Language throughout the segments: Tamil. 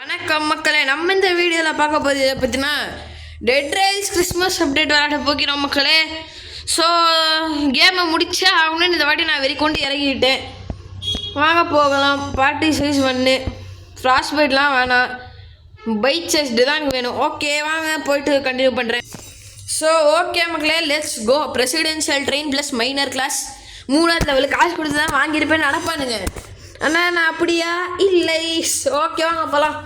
வணக்கம் மக்களே, நம்ம இந்த வீடியோவில் பார்க்க போகிறது இதை பற்றினா டெட் ரைஸ் கிறிஸ்மஸ் அப்டேட் விளையாட போகிறோம் மக்களே. ஸோ கேமை முடிச்சா ஆகணும்னு இந்த வாட்டி நான் வெறி கொண்டு இறங்கிட்டேன். வாங்க போகலாம். பார்ட்டி சைஸ் 1 ஃப்ராஸ்ட் பைட்லாம் வேணாம், பைட் செஸ்ட்டு தான் எனக்கு வேணும். ஓகே வாங்க போயிட்டு கண்டினியூ பண்ணுறேன். ஸோ ஓகே மக்களே, let's go. Presidential train plus minor class 3வது லெவலுக்கு காசு கொடுத்து தான் வாங்கியிருப்பேன். நடப்பானுங்க அண்ணா, நான் அப்படியா இல்லை. ஓகே வாங்க போகலாம்.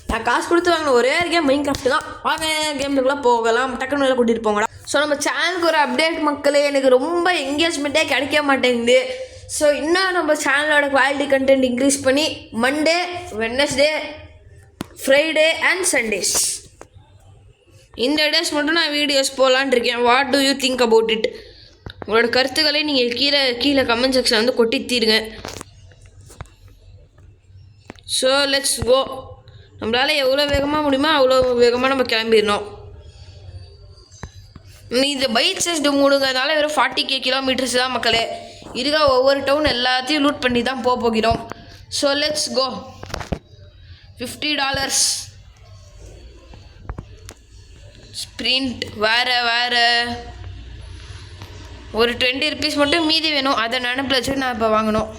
நான் காசு கொடுத்து வாங்கின ஒரே கேம் மைண்ட் கிராஃப்ட் தான். வாங்க கேமுக்குள்ளே போகலாம். டக்குன்னு வேலை கூட்டிகிட்டு போங்கடா. ஸோ நம்ம சேனலுக்கு ஒரு அப்டேட் மக்களே, எனக்கு ரொம்ப என்கேஜ்மெண்ட்டே கிடைக்க மாட்டேங்குது. ஸோ இன்னும் நம்ம சேனலோட குவாலிட்டி கண்டென்ட் இன்க்ரீஸ் பண்ணி Monday, Wednesday, Friday and Sundays இந்த டேஸ் மட்டும் நான் வீடியோஸ் போகலான் இருக்கேன். What to you think about it? உங்களோட கருத்துக்களை நீங்கள் கீழே கமெண்ட் செக்ஷன் வந்து கொட்டித்தீருங்க. ஸோ லெட்ஸ் கோ. நம்மளால் எவ்வளோ வேகமாக முடியுமோ அவ்வளோ வேகமாக நம்ம கிளம்பிடணும். இந்த பைக் செஸ்ட்டு மூடுங்கிறதுனால வெறும் 40 கிலோமீட்டர்ஸ் தான் மக்களே. இருக்கா ஒவ்வொரு டவுன் எல்லாத்தையும் லூட் பண்ணி தான் போகிறோம். So let's go. $50 ஸ்ப்ரிண்ட். வேறு ஒரு 20 ருபீஸ் மட்டும் மீதி வேணும். அதை நினப்பில் வச்சு நான் இப்போ வாங்கணும்.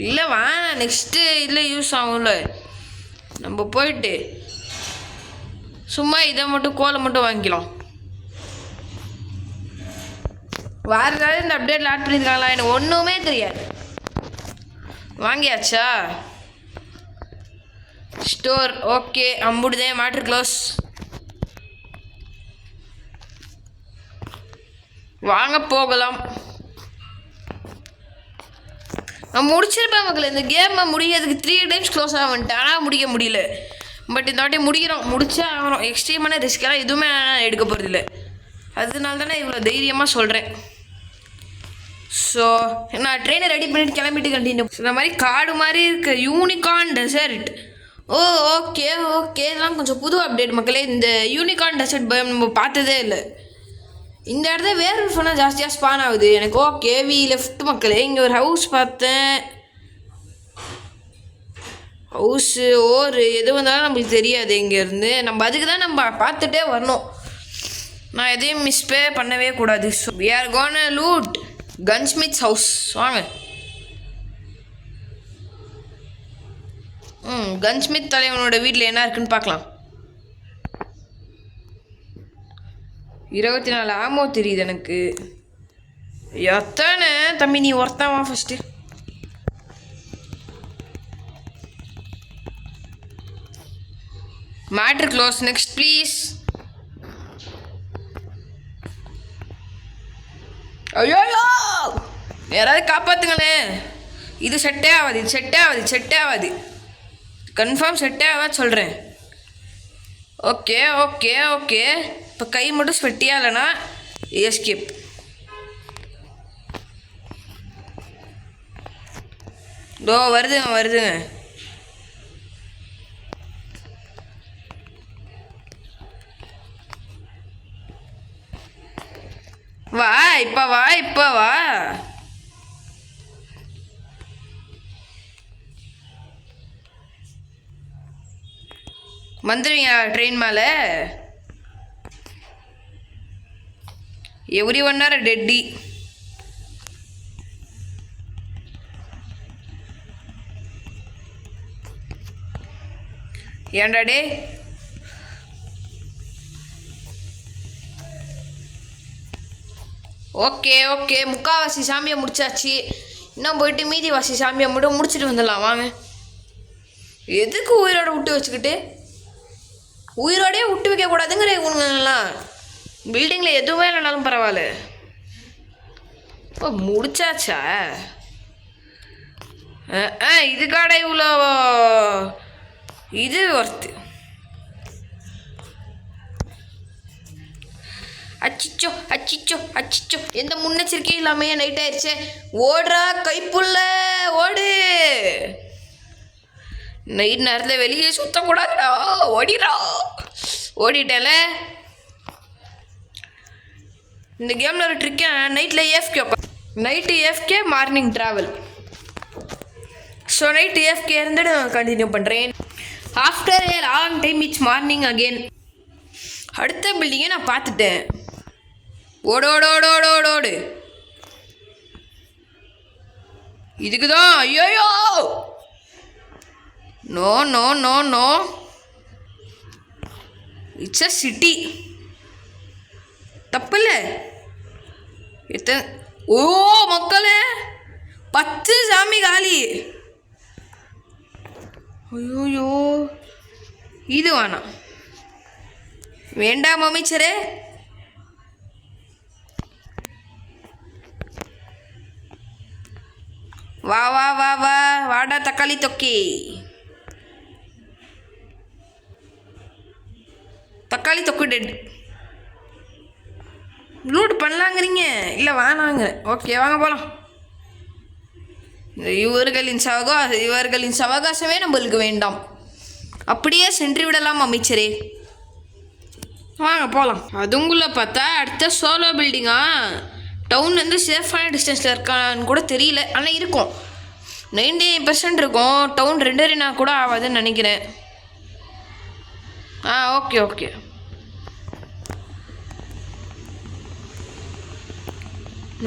இல்லை வேணாம், நெக்ஸ்ட்டு இல்லை யூஸ் ஆகும்ல. நம்ம போயிட்டு சும்மா இதை மட்டும் கோலை மட்டும் வாங்கிக்கலாம். வேறு ஏதாவது இந்த அப்டேட்டில் ஆட் பண்ணியிருக்காங்களா? எனக்கு ஒன்றுமே தெரியாது. வாங்கியாச்சா? ஸ்டோர். ஓகே அம்புடுதேன். Matter close. வாங்க போகலாம். நான் முடிச்சிருப்பேன் மக்கள். இந்த கேமை முடிக்கிறதுக்கு 3 டைம்ஸ் க்ளோஸ் ஆக வந்துட்டேன், ஆனால் முடிக்க முடியல. பட் இந்த வாட்டி முடிச்சா ஆகிறோம். எக்ஸ்ட்ரீமான ரிஸ்க்கெல்லாம் எதுவுமே நான் எடுக்க போகிறதில்ல. அதனால தானே இவ்வளோ தைரியமாக சொல்கிறேன். ஸோ நான் ட்ரெயினை ரெடி பண்ணிவிட்டு கிளம்பிட்டு கண்டினியூ. இந்த மாதிரி காடு மாதிரி இருக்குது. Unicorn dessert. ஓகே இதெல்லாம் கொஞ்சம் புது அப்டேட் மக்களே. இந்த யூனிகார்ன் டெசர்ட் பயம் நம்ம பார்த்ததே இல்லை. இந்த இடத்துல வேறு ஃபோனாக ஜாஸ்தியாக ஸ்பான் ஆகுது எனக்கு. ஓகே வி லெஃப்ட் மக்களே. இங்கே ஒரு ஹவுஸ் பார்த்தேன். ஹவுஸு எது வந்தாலும் நம்மளுக்கு தெரியாது இங்கேருந்து. நம்ம அதுக்கு தான் நம்ம பார்த்துட்டே வரணும். நான் எதையும் மிஸ்பே பண்ணவே கூடாது. So we are gonna loot gunsmith's house. வாங்க. கன்ஸ்மித் தலைவனோட வீட்டில் என்ன இருக்குன்னு பார்க்கலாம். 24 ஆமோ தெரியுது எனக்கு. எத்தனை தம்பி நீ ஒருத்தவா first. Matter close. Next please. ஐயோ யாராவது காப்பாற்றுங்களேன். இது செட்டே ஆகாது. கன்ஃபார்ம் செட்டே ஆகாது சொல்கிறேன். ஓகே இப்போ கை மட்டும் ஸ்வெட்டியாக இல்லைனா எஸ்கேப். வருதுங்க. இப்போ வா. வந்துடுவீங்க ட்ரெயின் மேலே. Every 1 hour Teddy. ஏன்டா டே? ஓகே முக்கால்வாசி சாமியை முடிச்சாச்சு. இன்னும் போயிட்டு மீதிவாசி சாமியை மட்டும் முடிச்சுட்டு வந்துடலாம். வாங்க. எதுக்கு உயிரோட விட்டு வச்சுக்கிட்டு? உயிரோடையே விட்டு வைக்கக்கூடாதுங்கிற இவனுங்கெல்லாம். பில்டிங்கில் எதுவுமே இல்லைனாலும் பரவாயில்ல. இப்போ முடிச்சாச்சா? இதுக்காட இவ்வளோ இது ஒர்த்து. அச்சிச்சோ எந்த முன்னெச்சரிக்கையும் இல்லாமையே நைட் ஆயிடுச்சு. ஓடுறா கைப்புள்ள ஓடு. நைட் நேரத்தில் வெளியே சுத்தக்கூடாதுடா. ஓடிட்டேல. இந்த கேமில் ஒரு ட்ரிக்கே. நைட்டில் AFK, morning travel. So night AFK இருந்துட்டு நான் கண்டினியூ பண்ணுறேன். After a long time it's morning again. அடுத்த பில்டிங்கை நான் பார்த்துட்டேன். ஓடு இதுக்கு தான். ஐயோயோ no no no no, it's a city. தப்பில்ல. ஓ மக்களே, 10 சாமி காலி. ஐயோயோ இது வேண்டாம் அமைச்சரே. வா வா வா வா வாடா தக்காளி தொக்கி. தக்காளி தொக்கு டெட். லூட் பண்ணலாங்கிறீங்க, இல்லை வேணாங்க. ஓகே வாங்க போகலாம். இவர்களின் சவகாசமே நம்மளுக்கு வேண்டாம். அப்படியே சென்று விடலாம் அமைச்சரே. வாங்க போகலாம். அதுங்குள்ள பார்த்தா அடுத்த சோலோ பில்டிங்கா? டவுன் வந்து சேஃபான டிஸ்டன்ஸில் இருக்கான்னு கூட தெரியல, ஆனால் இருக்கும். 99% இருக்கும். டவுன் 2 கூட ஆகாதுன்னு நினைக்கிறேன். Okay okay.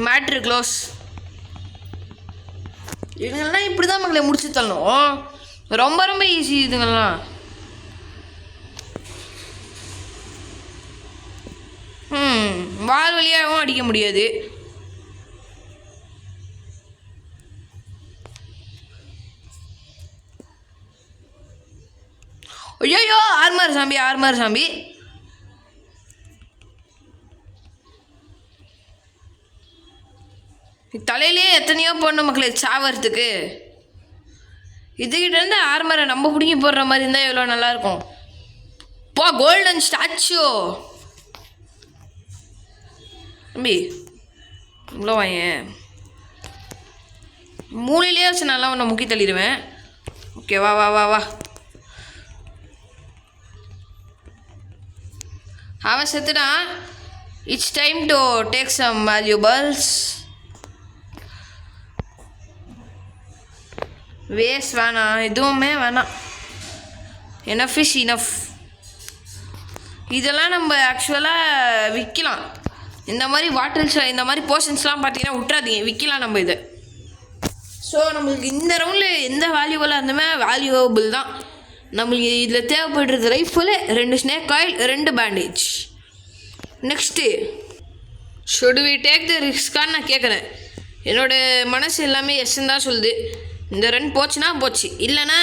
Matter close. இதுங்கெல்லாம் இப்படி தான் மக்களை முடிச்சு தரணும். ரொம்ப ரொம்ப ஈஸி இதுங்கெல்லாம். வால் வழியாகவும் அடிக்க முடியாது. ஐயோ ஆர்மர் சாம்பி. தலையிலே எத்தனையோ பொண்ணு மக்களை சாவறதுக்கு. இதுகிட்ட இருந்து ஆர்மரை நம்ம பிடிங்கி போடுற மாதிரி இருந்தால் எவ்வளோ நல்லாயிருக்கும். Golden statue. தம்பி இவ்வளோ வாயேன். மூலையிலே வச்சு நல்லா ஒன்று முக்கி தள்ளிடுவேன். ஓகே வா வா வா வா. அவன் செத்துனா. It's time to take some valuables. Waste வேணாம், எதுவுமே வேணாம். Enough is enough. இதெல்லாம் நம்ம ஆக்சுவலாக விற்கலாம். இந்த மாதிரி பாட்டில்ஸ், இந்த மாதிரி போர்ஷன்ஸ்லாம் பார்த்தீங்கன்னா விட்றாதீங்க, விற்கலாம் நம்ம இதை. ஸோ நம்மளுக்கு இந்த ரவுண்டில் எந்த வேல்யூபலாக இருந்துமே வேல்யூபிள் தான். நம்மளுக்கு இதில் தேவைப்படுறது rifle, 2 snake oil, 2 bandage. Next should we take the ரிஸ்கான்னு நான் கேட்குறேன். என்னோடய மனசு எல்லாமே எஸ்ன்னு தான் சொல்லுது. இந்த ரன் போச்சுன்னா போச்சு, இல்லைன்னா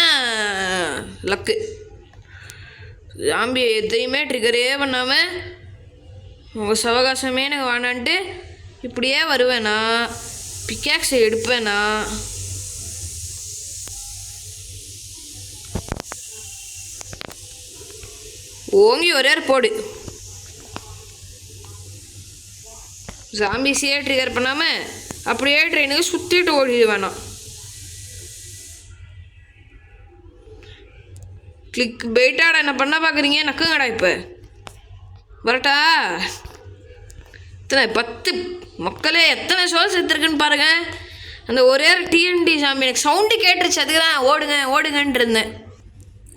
லக்கு. ஜாம்பி எதையுமே ட்ரிகரே பண்ணாமல் உங்கள் சவகாசமே எனக்கு வேணான்ட்டு இப்படியே வருவேண்ணா. பிக்காக்ஸை எடுப்பேண்ணா. ஓங்கி ஒரே போடு. ஜாம்பிஸையே ட்ரிகர் பண்ணாமல் அப்படியே ட்ரெயினுக்கு சுற்றிட்டு ஓடிடு வேணாம். கிளிக் பெயிட்டாடா என்ன பண்ண பார்க்குறீங்க? நக்குங்கடா. இப்போ வரட்டா? எத்தனை 10 மக்களே, எத்தனை ஷோஸ் எடுத்துருக்குன்னு பாருங்கள். அந்த ஒரே டிஎன்டி சாமி எனக்கு சவுண்டு கேட்டுருச்சு. அதுக்கு தான் ஓடுங்கன்ட்டு இருந்தேன்.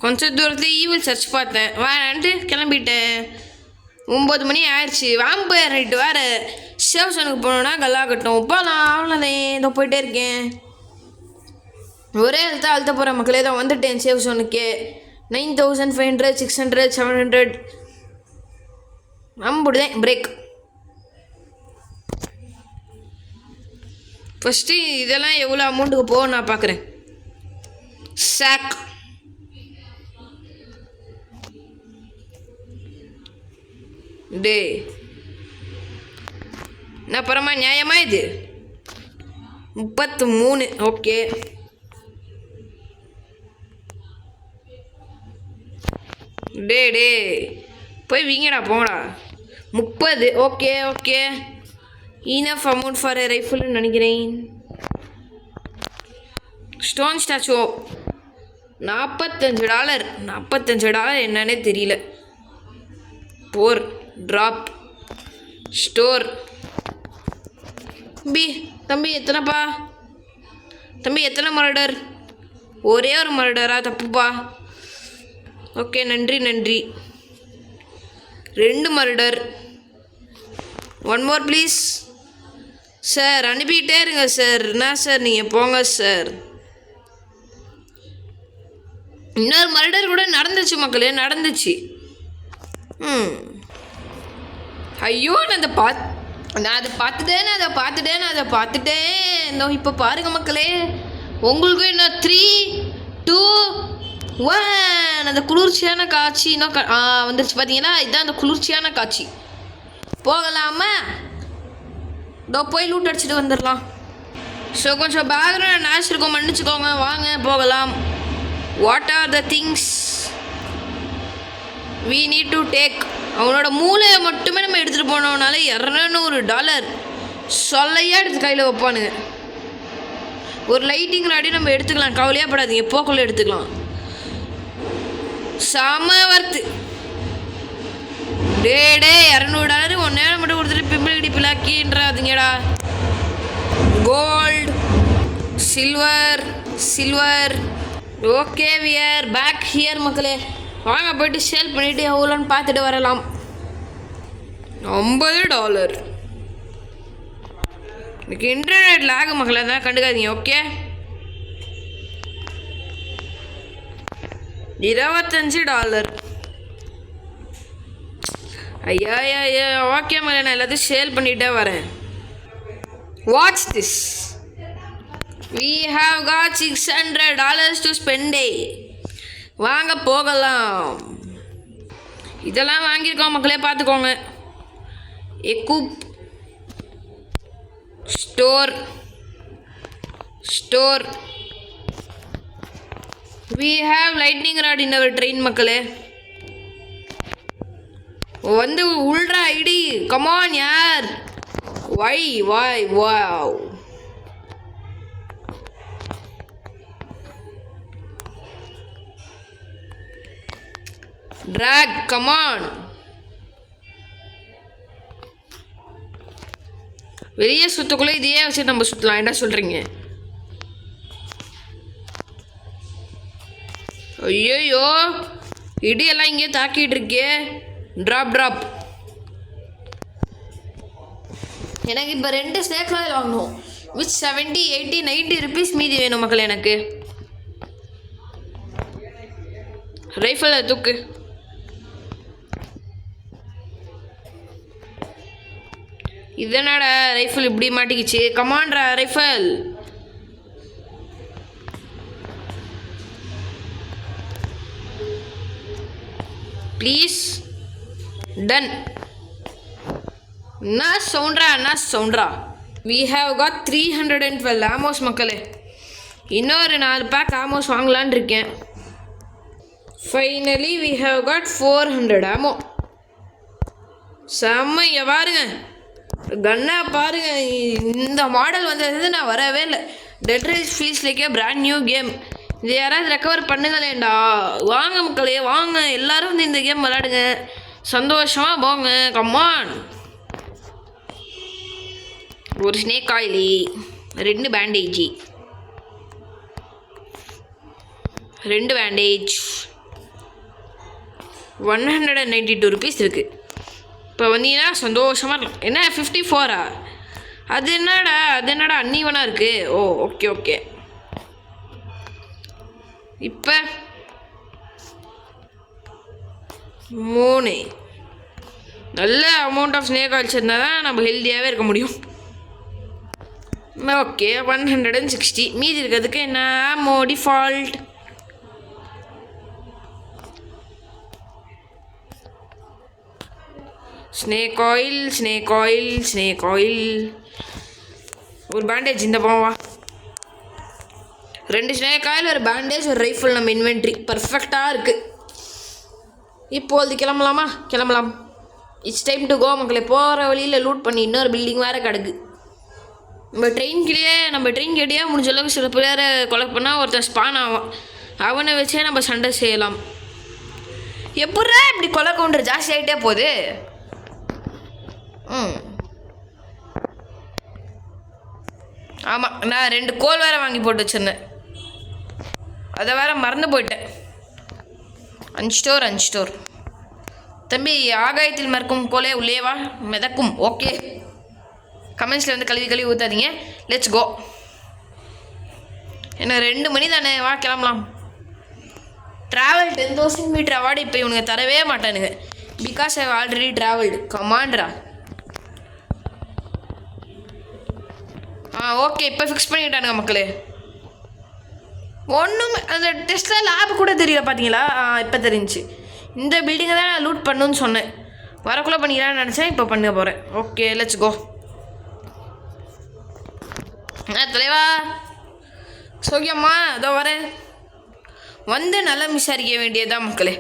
கொஞ்சம் தூரத்தில் ஈவில் சர்ச் பார்த்தேன், வேணான்ட்டு கிளம்பிட்டேன். 9 மணி ஆயிடுச்சு. வாம்பயர் ரைட்டு வேறு. சேவ் சனுக்கு போனோன்னா கல்லாகட்டும். போகலாம், அவ்வளோதான். இதோ போயிட்டே இருக்கேன். ஒரே அழுத்த போகிற மக்களே தான் வந்துட்டேன். சேவ் சோனுக்கு 9500, 600, 700 நம்பிடுதேன். பிரேக். ஃபஸ்ட்டு இதெல்லாம் எவ்வளோ அமௌண்ட்டுக்கு போகும் நான் பார்க்குறேன். சாக் டே என்ன பரமா நியாயமா இது? 33. ஓகே. டே போய் வீங்கடா போங்கடா. 30. ஓகே. ஈனஃப் அமௌண்ட் ஃபார் எ ரைஃபிள்னு நினைக்கிறேன். Stone statue $45. $45 என்னன்னே தெரியல. போர் ட்ராப் ஸ்டோர். தம்பி எத்தனைப்பா? தம்பி எத்தனை மர்டர்? ஒரே ஒரு மர்டரா? தப்புப்பா. ஓகே, நன்றி நன்றி. 2 மர்டர். 1 more please. சார் அனுப்பிக்கிட்டே இருங்க சார். என்ன சார் நீங்கள் போங்க சார். இன்னொரு மர்டர் கூட நடந்துச்சு மக்களே, நடந்துச்சு. ஐயோ, நான் அதை பார்த்துட்டேன். இந்த இப்போ பாருங்க மக்களே, உங்களுக்கும் இன்னும் 3, 2, 1 அந்த குளிர்ச்சியான காட்சி இன்னும் வந்துருச்சு. பார்த்தீங்கன்னா இதுதான் அந்த குளிர்ச்சியான காட்சி. போகலாமா? இதோ போய் லூட் அடிச்சுட்டு வந்துடலாம். ஸோ கொஞ்சம் பேக்ரவுண்ட் நாய்ஸ் இருக்கும், மன்னிச்சுக்கோங்க. வாங்க போகலாம். What are the things we need to take? அவனோட மூளையை மட்டுமே நம்ம எடுத்துகிட்டு போனோம்னால $200 சொல்லையாக எடுத்து கையில் வைப்பானுங்க. ஒரு லைட்டிங் ராடி நம்ம எடுத்துக்கலாம், கவலையாக படாதீங்க. போக்குள்ளே எடுத்துக்கலாம். செம வர்த்து. டே $200 ஒன்றே மட்டும் கொடுத்துட்டு பிம்பிளி பிளாக்கின்றாதீங்கடா. Gold, silver. Okay, we are back here மக்களே. வாங்க போய்ட்டு சேல் பண்ணிவிட்டு எவ்வளோன்னு பார்த்துட்டு வரலாம். $50. எனக்கு இன்டர்நெட் லாக் மக்களே, தான் கண்டுக்காதீங்க. ஓகே, $25. ஐயா. ஓகே மக்களே, நான் எல்லாத்தையும் சேல் பண்ணிகிட்டே வரேன். Watch this. we have got $600 to spend. வாங்க போகலாம். இதெல்லாம் வாங்கியிருக்கோம் மக்களே, பார்த்துக்கோங்க. எக்குப் store. we have lightning rod in our train மக்களே. வந்து உள்ரா ஐடி. கமான் யார். why wow. drag, come on. வெளியே சுத்தக்குள்ளே இதையே வச்சு நம்ம சுற்றலாம். என்ன சொல்கிறீங்க? ஐயோ, இடியெல்லாம் இங்கே தாக்கிட்டு இருக்கே. ட்ராப். எனக்கு இப்போ 2 ஸ்னேக் ஆயில் வாங்கணும். வித் 70, 80, 90 rupees மீதி வேணும் மக்கள். எனக்கு ரைஃபிளை தூக்கு. இதனடா ரைஃபிள் இப்படி மாட்டிக்கிச்சு. கமான்ரா ரைஃபிள். ப்ளீஸ். டன். என்ன சவுண்ட்ரா. we have got 312 ஆமோஸ் மக்களே. இன்னொரு 4 பேக் ஆமோஸ் வாங்கலான் இருக்கேன். Finally we have got 400 ஆமோ. செம்மையா பாருங்க, கன்னா பாருங்க. இந்த மாடல் வந்தது நான் வரவே இல்லை. டெட் ரைஸ் ஃபீல்ஸ் லைக் ஏ பிராண்ட் நியூ கேம். இது யாராவது ரெக்கவர் பண்ணுங்களேண்டா. வாங்க மக்களே, வாங்க எல்லாரும் வந்து இந்த கேம் விளையாடுங்க, சந்தோஷமாக போங்க. கம்மான். ஒரு ஸ்னேக் ஆயிலி, 2 பேண்டேஜ், 192 rupees இருக்குது. இப்போ வந்தீங்கன்னா சந்தோஷமாக இருக்கலாம். என்ன 54? அது என்னடா அன்னீவனாக இருக்குது. ஓ ஓகே. இப்போ 3 நல்ல அமௌண்ட் ஆஃப் ஸ்னேக் ஆயில்ஸ் இருந்தால் தான் நம்ம ஹெல்த்தியாகவே இருக்க முடியும். ஓகே, 160. மீதி இருக்கிறதுக்கு என்ன டிஃபால்ட். Snake oil. ஒரு பேண்டேஜ் இந்த போவா. 2 ஸ்னேக் ஆயில், ஒரு பேண்டேஜ், ஒரு ரைஃபிள். நம்ம இன்வென்ட்ரி பர்ஃபெக்டாக இருக்குது. இப்போது கிளம்பலாம். இட்ஸ் டைம் டு கோ மக்களே. போகிற வழியில் லூட் பண்ணி இன்னொரு பில்டிங் வேறு கிடக்கு. நம்ம ட்ரெயின் கிட்டேயே முடிஞ்ச அளவுக்கு சில பேரை கொலை பண்ணால் ஒருத்தன் ஸ்பான் ஆகும். அவனை வச்சே நம்ம சண்டை செய்யலாம். எப்பட்றா இப்படி கொலை கவுண்டர் ஜாஸ்தி ஆகிட்டே போகுது. ஆமாம், நான் 2 கோல் வேறு வாங்கி போட்டு வச்சுருந்தேன். அதை வேற மறந்து போயிட்டேன். அன்ஸ்டோர் தம்பி. ஆகாயத்தில் மறக்கும் கோலே உள்ளேவா மிதக்கும். ஓகே, கமெண்ட்ஸில் வந்து கழுவி ஊற்றாதீங்க. Let's go. என்ன 2 மணி தானே, வா கிளம்பலாம். ட்ராவல் 10,000 மீட்டர் அவார்டு இப்போ இவனுங்க தரவே மாட்டானுங்க. Because I already travelled. கமாண்ட்ரா. ஓகே, இப்போ ஃபிக்ஸ் பண்ணிட்டானுங்க மக்களே. ஒன்றும் அந்த டெஸ்ட்டில் லேப் கூட தெரியல பார்த்தீங்களா? இப்போ தெரிஞ்சிச்சு. இந்த பில்டிங்கை தான் நான் லூட் பண்ணுன்னு சொன்னேன். வரக்குள்ளே பண்ணிக்கலான்னு நினச்சேன், இப்போ பண்ண போகிறேன். Okay, let's go. தலைவா சோக்கியம்மா, அதோ வரேன். வந்து நல்லா விசாரிக்க வேண்டியதுதான் மக்களே.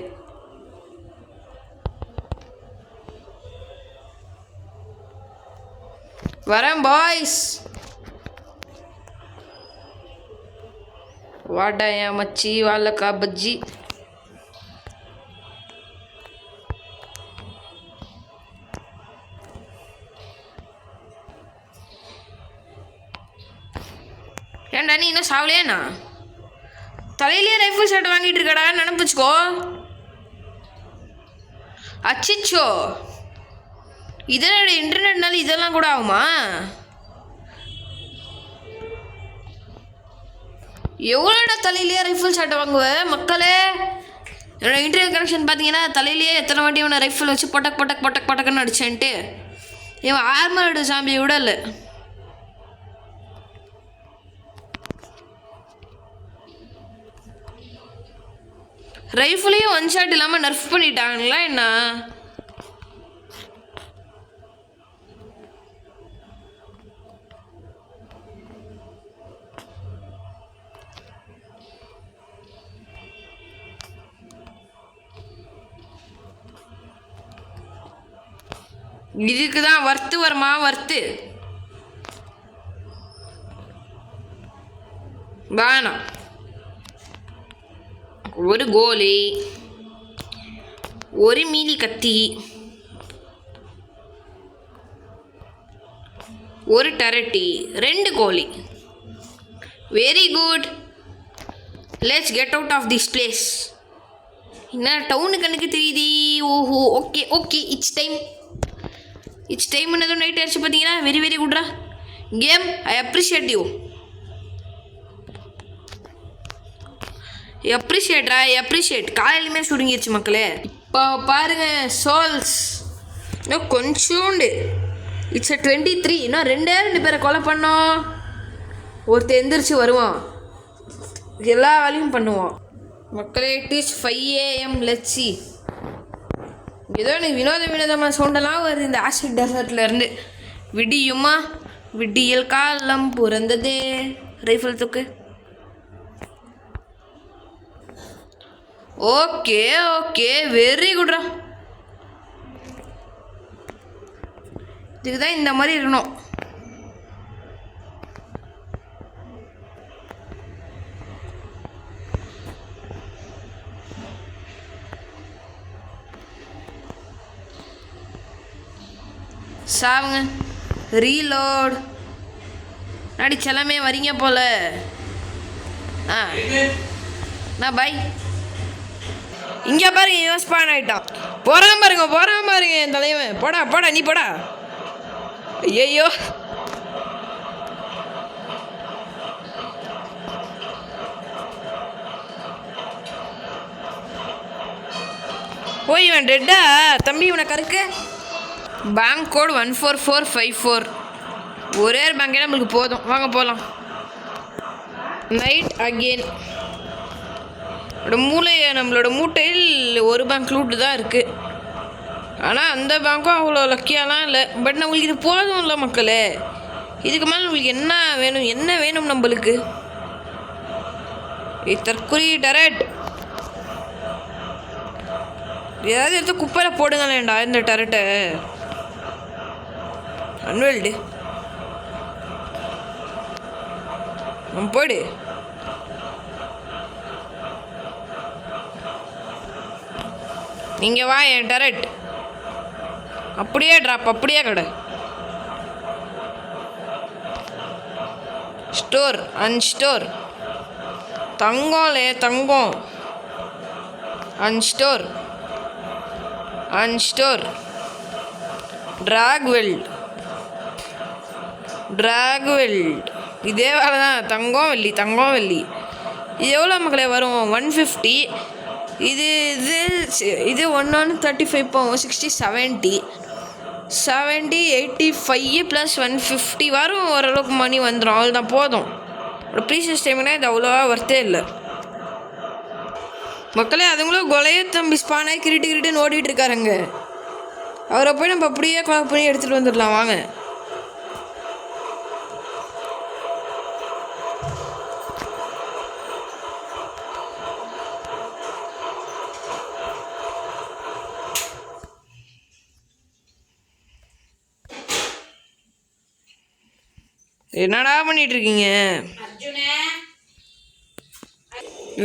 வரேன் பாய்ஸ். வாடாயா மச்சி, வாழைக்கா பஜ்ஜி. ஏன்டா நீ இன்னும் சாவலையாண்ணா? தலையிலேயே ரைஃபிள் ஷர்ட் வாங்கிட்டு இருக்கடா, நினப்பிச்சுக்கோ. அச்சிச்சோ, இதனோட இன்டர்நெட்னால இதெல்லாம் கூட ஆகுமா? எவ்வளோடா தலையிலேயே ரைஃபிள் ஷர்ட்டை வாங்குவேன் மக்களே? என்னோட இன்டர்நெட் கனெக்ஷன் பார்த்தீங்கன்னா தலையிலேயே எத்தனை வாட்டி இவனை ரைஃபிள் வச்சு பொட்டக்குன்னு அடிச்சேன்ட்டு. இவன் ஆர்மர்டு சாம்பியை விட இல்லை. ரைஃபிளையும் 1 ஷாட் இல்லாமல் நர்ஃப் பண்ணிட்டாங்களா என்ன? இதுக்கு தான் வர்த்து வருமா? வர்த்து வேணாம். ஒரு கோலி, ஒரு மீலி கத்தி, ஒரு டரட்டி, 2 கோலி. Very good. Let's get out of this place. என்ன டவுனு கண்ணுக்கு தெரியுது? ஓஹோ, ஓகே இட்ஸ் டைம் என்னதும் நைட் ஆயிடுச்சு பார்த்தீங்கன்னா. வெரி குட்ரா game. I appreciate you. Appreciate. காலையிலுமே சுருங்கிடுச்சு மக்களே. இப்போ பாருங்க சோல்ஸ் இன்னும் கொஞ்சோண்டு. இட்ஸ் 23. இன்னும் 2 பேரை கொலை பண்ணோம். ஒருத்தர் எந்திரிச்சு வருவான், எல்லா வேலையும் பண்ணுவோம் மக்களே. It is 5 AM. Let's see. ஏதோ எனக்கு வினோதமான சவுண்டெல்லாம் வருது இந்த ஆசிட் டெசர்ட்லேருந்து. விடியுமா விடியல் காலம் பிறந்ததே. ரைஃபிள் தூக்கு. ஓகே வெரி குட்ரா. இதுக்கு தான் இந்த மாதிரி இருக்கணும். சாவுங்க. ரீலோட். நடிச்செல்லாமே வரீங்க போல. நான் பாய். இங்கே பாருங்க, இவன் ஸ்பான் ஆகிட்டான். போகிறான் பாருங்க என் தலைவன். போடா நீ போடா. ஐயோ, இவன் டெட்டா தம்பி? இவனை கருக்கு. Bank code 14454. ஒரே பேங்கே நம்மளுக்கு போதும். வாங்க போகலாம். Night again. நம்மளோட மூட்டையில் ஒரு பேங்க் லூட்டு தான் இருக்குது. ஆனால் அந்த பேங்க்கும் அவ்வளோ லக்கியாலாம் இல்லை. பட் நம்மளுக்கு இது போதும் இல்லை மக்களே. இதுக்கு மேலே நம்மளுக்கு என்ன வேணும் நம்மளுக்கு? தற்குறி டரட் ஏதாவது எடுத்து குப்பையில் போடுங்களேன்டா இந்த டரட்டை. அன்வெல்டு போடு. நீங்கள் வா என் டரட். அப்படியே ட்ராப், அப்படியே கடை. ஸ்டோர் அன்ஸ்டோர். தங்கம்லே தங்கம். அன்ஸ்டோர் ட்ராக்வெல்ட் இதே வேலை தான். தங்கம் வெள்ளி இது எவ்வளோ மக்களே வரும்? 150. இது 1 35 போகும். 60 70 85 ப்ளஸ் 150 வரும். ஓரளவுக்கு மணி வந்துடும். அவ்வளோதான் போதும். ஒரு ப்ரீசியஸ் டைம்னா இது அவ்வளோவா வர்த்தே இல்லை மக்களே. அதுங்களும் கொலையே தம்பி ஸ்பானாக கிரிட்டுன்னு ஓடிட்டு இருக்காருங்க. அவரை போய் நம்ம அப்படியே கால் பண்ணி எடுத்துகிட்டு வந்துடலாம் வாங்க. என்னடா பண்ணிட்டு இருக்கீங்க?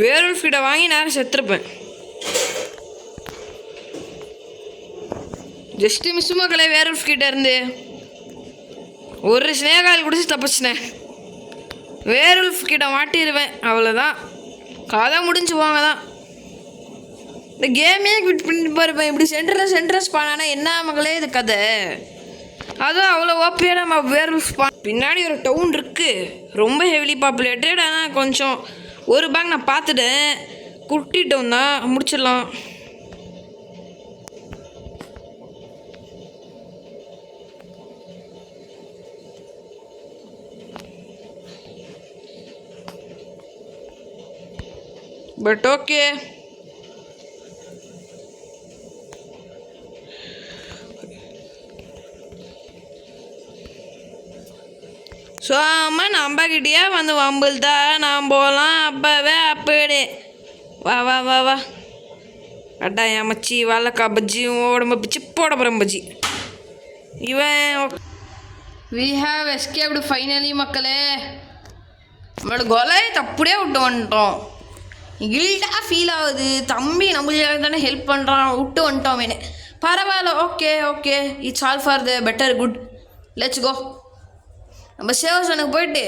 வேர்வல்ஃப் கிட்ட வாங்கி நேரம் செத்துருப்பேன். ஜஸ்ட் மிஸ் மக்களே. வேர்வல்ஃப் கிட்ட இருந்து ஒரு ஸ்னேகால் குடிச்சு தப்பிச்சினேன். வேர்வல்ஃப் கிட்ட மாட்டிடுவேன். அவ்வளோதான், கதை முடிஞ்சு போங்க தான். இந்த கேமே குவிட் பண்ணிட்டு போயிருப்பேன். இப்படி சென்ட்ரஸ் பானா என்ன மக்களே இது கதை? அதுவும் அவ்வளோ ஓப்பியாக நம்ம வேர்வல்ஃப் பின்னாடி ஒரு டவுன் இருக்குது, ரொம்ப ஹெவிலி பாப்புலேட்டட். ஆனால் கொஞ்சம் ஒரு பேங்க் நான் பார்த்துட்டேன். குட்டி டவுன் தான், முடிச்சிடலாம். But okay. ஸோ அம்மா நம்மக்கிட்டே வந்து வம்புல்தா. நான் போகலாம் அப்படி வா அட்டா என் மச்சி வாழைக்கா பஜ்ஜியும் உடம்பு பிச்சு போட போகிறேன் பஜ்ஜி. இவன் வி ஹாவ் எஸ்கேப்டு ஃபைனலி மக்களே. நம்மளோட கொலையை அப்படியே விட்டு வந்துட்டோம். கில்டாக ஃபீல் ஆகுது. தம்பி நம்மளுக்காக தானே ஹெல்ப் பண்ணுறான், விட்டு வந்துட்டோம். வேணே பரவாயில்ல. Okay it's all for the better good. Let's go. நம்ம சேவசனுக்கு போயிட்டு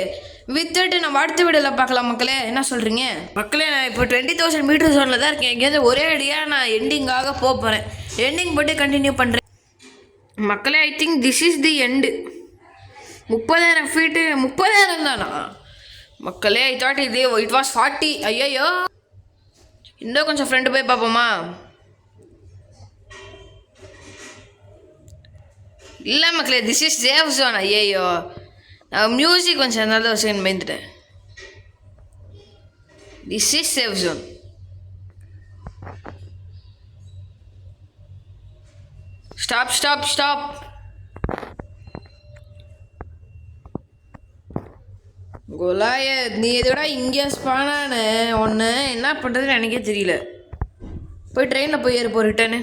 வித்துட்டு நம்ம அடுத்த வீடியோவில் பார்க்கலாம் மக்களே. என்ன சொல்கிறீங்க மக்களே? நான் இப்போ 20,000 மீட்டர் ஜோனில் தான் இருக்கேன். எங்கேயாவது ஒரே அடியாக நான் எண்டிங்காக போகிறேன். எண்டிங் போய்ட்டு கண்டினியூ பண்ணுறேன் மக்களே. I think this is the end. 30,000 feet 30,000 தானா மக்களே? I thought it was 40. ஐயோ, இன்னும் கொஞ்சம் ஃப்ரெண்டு போய் பார்ப்போமா? இல்லை மக்களே, திஸ் இஸ் சேஃப் ஜோன். ஐயோ, நான் மியூசிக் கொஞ்சம் நல்ல விஷயம் பயந்துட்டேன். This is safe zone. Stop. கொலாய நீ எதோட இங்கே ஸ்பானான ஒன்று என்ன பண்ணுறதுன்னு எனக்கே தெரியல. போய் ட்ரெயினில் போய் ஏறி ரிட்டர்னு.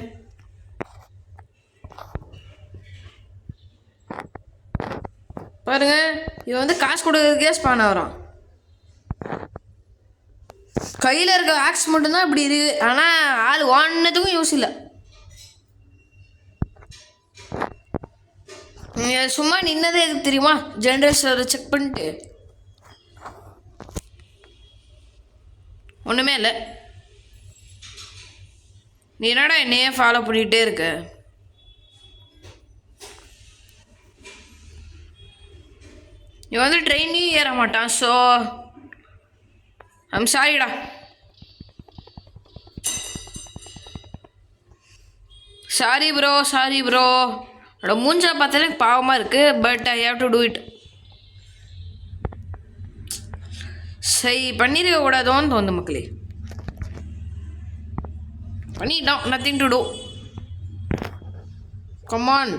பாருங்க, இவன் வந்து காசு கொடுக்கறதுக்கே ஸ்பான் ஆகிறான். கையில் இருக்க ஆக்ஸ் மட்டும்தான் இப்படி இருக்குது. ஆனால் ஆள் ஒன்றுத்துக்கும் யூஸ் இல்லை. சும்மா நின்னதே எதுக்கு தெரியுமா? ஜென்ரேட்டரை செக் பண்ணிட்டு ஒன்றுமே இல்லை. நீ என்னடா என்னையே ஃபாலோ பண்ணிகிட்டே இருக்க? இவன் வந்து ட்ரெயின்லேயும் ஏற மாட்டான். ஸோ ஐம் சாரிடா. Sorry bro. என்னோட மூஞ்சா பார்த்தாலே பாவமாக இருக்குது. But I have to do it. சரி பண்ணிருக்க கூடாதோன்னு தோணுது மக்களே. பண்ணிட்டோம், நத்திங் டு டூ. கமான்,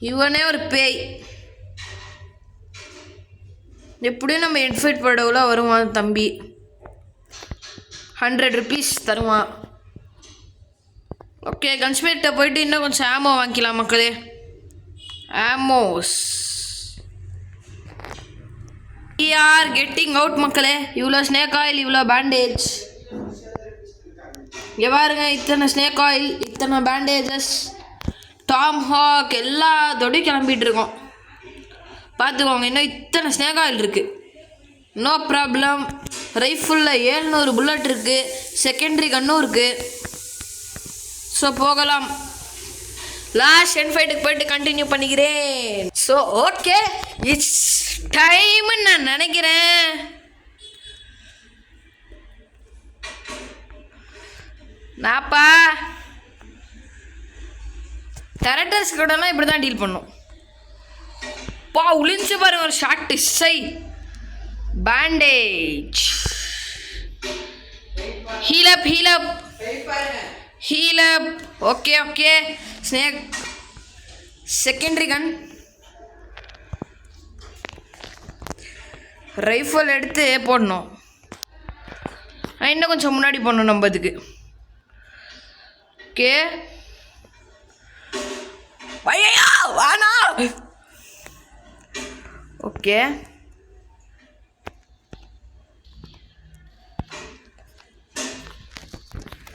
இவனே ஒரு பேய். எப்படியும் நம்ம ஹெட்ஃபைட் படவில் வருவான் தம்பி. 100 rupees தருவான். ஓகே, கன்ஸ்மேட்டை போயிட்டு இன்னும் கொஞ்சம் ஆமோ வாங்கிக்கலாம் மக்களே. Amos we are getting out மக்களே. இவ்வளோ ஸ்னேக் ஆயில், இவ்வளோ பேண்டேஜ். இங்கே பாருங்க, இத்தனை ஸ்னேக் ஆயில், இத்தனை பேண்டேஜஸ், டாம் ஹாக் எல்லாத்தோடையும் கிளம்பிகிட்டு இருக்கோம். பார்த்துக்கோங்க, இன்னும் இத்தனை ஸ்னேக் ஆயில் இருக்குது. No problem. ரைஃபிளில் 700 புல்லட் இருக்குது, செகண்டரி கன்னும் இருக்குது. ஸோ போகலாம். லாஸ்ட் என் ஃபைட்டுக்கு போயிட்டு கண்டினியூ பண்ணிக்கிறேன். ஸோ ஓகே, இட்ஸ் டைம்னு நான் நினைக்கிறேன். நாப்பா டெரட்டர்ஸ் கூடலாம் இப்படி தான் டீல் பண்ணும். பா உளிஞ்சு பாருங்க ஒரு ஷார்ட் சை. Bandage, heal up heal up heal up. Okay okay. Snake secondary gun. Rifle எடுத்து போடணும். இன்னும் கொஞ்சம் முன்னாடி போடணும் நம்ம இதுக்கு. ஓகே ஐயா வானா. ஓகே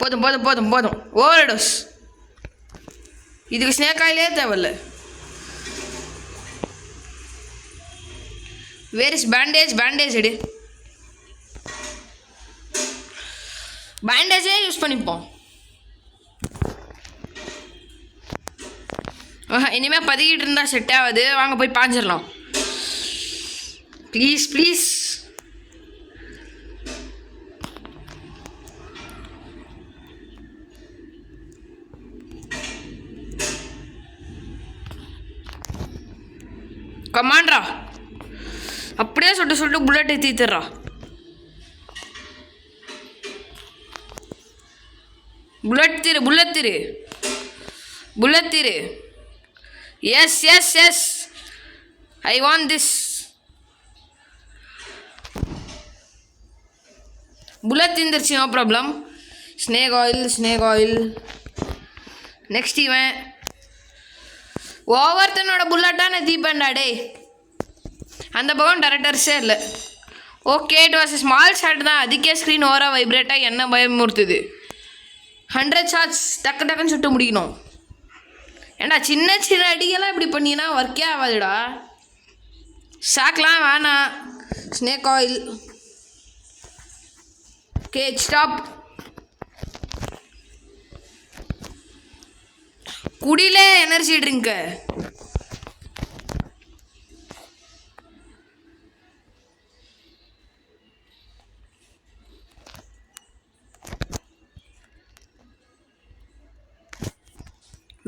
போதும் போதும் போதும் போதும். Over dose. இதுக்கு ஸ்னேக் ஆயிலே தேவையில்ல. Where is bandage? பேண்டேஜ் எடு. பேண்டேஜே யூஸ் பண்ணிப்போம். இனிமேல் பதுக்கிட்டு இருந்தால் செட் ஆகுது. வாங்க போய் பாஞ்சிடலாம். Please please. கமாண்ட்ரா, அப்படியே சொல்லிட்டு புல்லட் ஏற்றிடுறா. புல்லட் திரு, புல்லட் திரு, புல்லட் திரு. Yes yes yes, I want this. Bullet திந்துருச்சு, no problem. Snake oil, snake oil. Next இவன் ஒவ்வொருத்தனோட புல்லட்டான தீபண்டா டே. அந்த பக்கம் டெரக்டர்ஸே இல்லை. Okay, it was small shot தான். அதுக்கே ஸ்க்ரீன் ஓவராக வைப்ரேட்டாக என்ன பயமுறுத்துது. 100 ஷாட்ஸ் டக்கு டக்குன்னு சுட்டு முடிக்கணும். ஏண்டா சின்ன சின்ன அடிக்கெல்லாம் இப்படி பண்ணினா ஒர்க்கே ஆகாதுடா. ஷாக்லாம் வேணாம். Snake oil. Okay stop. குடியில எனர்ஜி ட்ரிங்க்கு.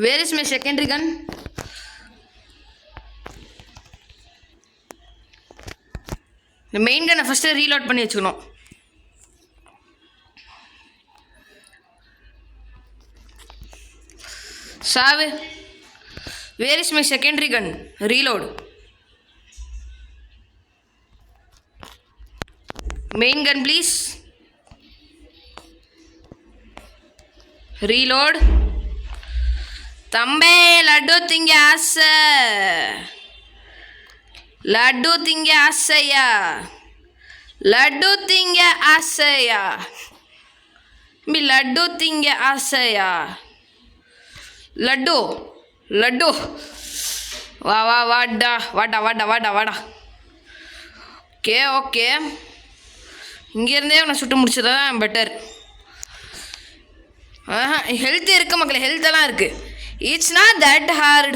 Where is my secondary gun? இந்த மெயின் கன்னை ஃபஸ்ட்டு ரீலோட் பண்ணி வச்சுக்கணும். சாவு. Where is my secondary gun? Reload. Main gun please. Reload. தம்பே laddu திங்க ஆசை. லட்டு திங்க ஆசையா? லட்டு திங்க ஆசையா? லட்டு திங்க ஆசையா? லட்டு லட்டு. வா வா வாடா வாடா வாடா வாடா வாடா. ஓகே ஓகே, இங்கேருந்தே உன்னை சுட்டு முடிச்சதான் பெட்டர். ஹெல்த் இருக்குது மக்களே, ஹெல்த்தெல்லாம் இருக்குது. It's not that hard.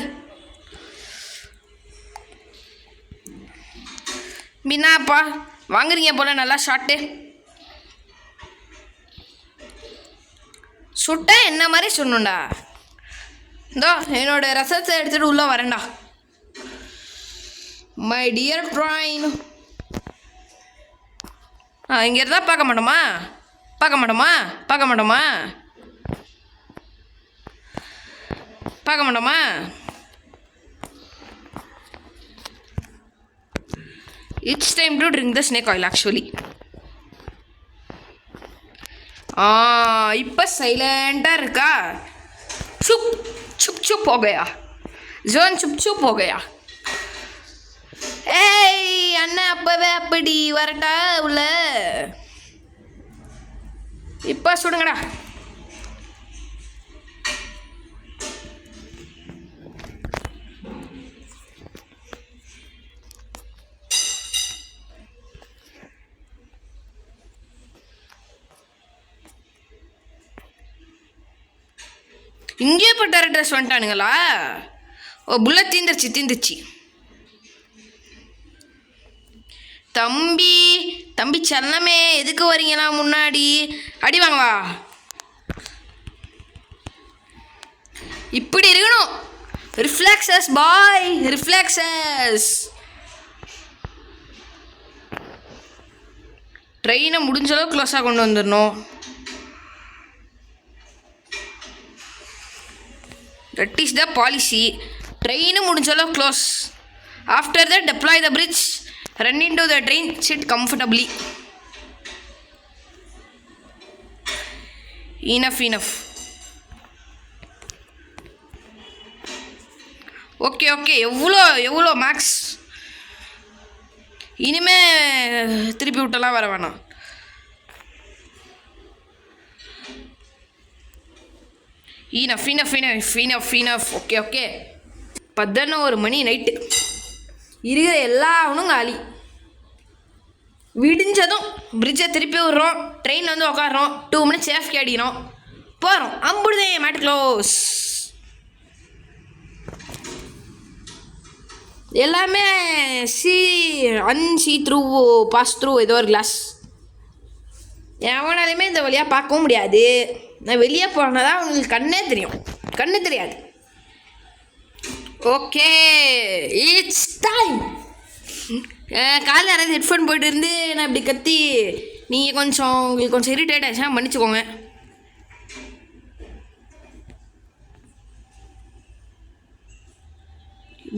மீனாப்பா வாங்குறீங்க போல நல்லா ஷாட்டு. சுட்ட என்ன மாதிரி சொன்னுண்டா. இந்தோ என்னோட ரசத்தை எடுத்துகிட்டு உள்ளே வரேன்டா. My dear train. இங்கே இருந்தால் பார்க்க மாட்டோமா? பார்க்க மாட்டோமா? பார்க்க மாட்டோமா? பார்க்க மாட்டோமா? It's time to drink the snake oil actually. இப்போ சைலண்டாக இருக்கா. சுப் சுப் சுப் हो गया. ஜோன் சுப் சுப் हो गया. ஏய் அண்ணன் அப்பவே அப்படி வரட்டா உள்ள. இப்போ சுடுங்கடா. இங்கே இப்போ டேரக்டர்ஸ் வந்துட்டானுங்களா? ஓ புல்லட் தீந்துருச்சு. தம்பி செல்லமே, எதுக்கு வரீங்களா முன்னாடி? அடி வாங்கவா? இப்படி இருக்கணும். Reflexes boy, reflexes. ட்ரெயினை முடிஞ்ச அளவுக்கு க்ளோஸாக கொண்டு வந்துடணும். That is the policy. Train முடிஞ்ச அளவுக்கு close. After that deploy the bridge, run into the train, sit comfortably. Enough. Okay எவ்வளோ மேக்ஸ்? இனிமே திருப்பி விட்டெல்லாம் வர வேணாம். enough. ஓகே 11 மணி நைட்டு. இருக்கிற எல்லாவனும் காலி. விடிஞ்சதும் பிரிட்ஜை திருப்பி விட்றோம், ட்ரெயினில் வந்து உட்காடுறோம், 2 minutes சேஃப்டி அடிக்கிறோம், போகிறோம். அம்புடுதே மேட் க்ளோஸ். எல்லாமே அன்சி த்ரூ பாஸ் த்ரூ ஏதோ ஒரு கிளாஸ். எவனாலுமே இந்த வழியாக பார்க்கவும் முடியாது. நான் வெளியே போனால் தான் உங்களுக்கு கண்ணே தெரியாது. Okay it's time. காலையில் யாராவது ஹெட்ஃபோன் போய்ட்டு இருந்து நான் இப்படி கத்தி நீங்கள் உங்களுக்கு கொஞ்சம் இரிட்டேட் ஆகிடுச்சா மன்னிச்சுக்கோங்க.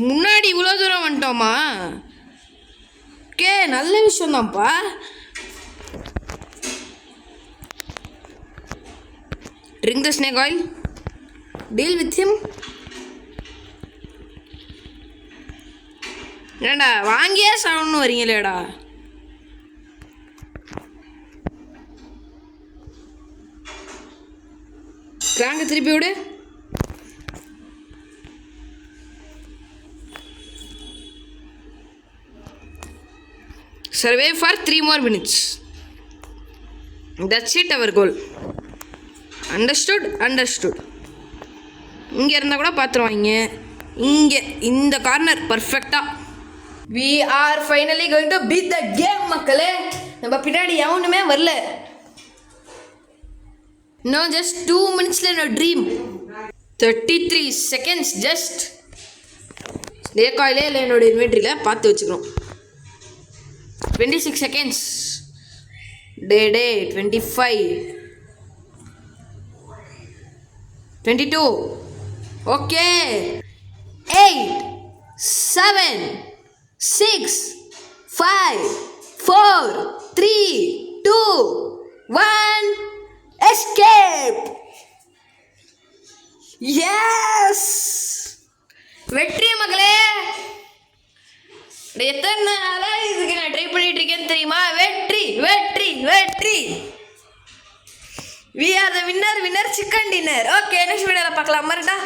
முன்னாடி இவ்வளோ தூரம் வந்துட்டோமா? ஓகே நல்ல விஷயம்தான்ப்பா. Drink the snake oil, deal with him. ஏண்டா வாங்கியே சாப்பிட்ணும் வரீங்களேடா? கிராங்க திருப்பி விடு. Survive for 3 more minutes. That's it, our goal. Understood. இங்கே இருந்தால் கூட பார்த்துருவாங்க. இங்கே இந்த கார்னர் பர்ஃபெக்டாக. We are finally going to beat the game மக்களே. நம்ம பின்னாடி எவனுமே வரல. No, just 2 minutes in a dream. 33 seconds just. காயிலே இல்லை என்னோட இன்வென்ட்ரியில் பார்த்து வச்சுக்கணும். 26 seconds. Day 25. 22. Okay. 8 7 6 5 4 3 2 1 escape. Yes, வெற்றி மகளே. எத்தனை நாளாக இதுக்கு நான் ட்ரை பண்ணிட்டு இருக்கேன்னு தெரியுமா? வெற்றி. We are the winner chicken dinner. Okay, next வீடியோவில் பார்க்கலாம். மறடா.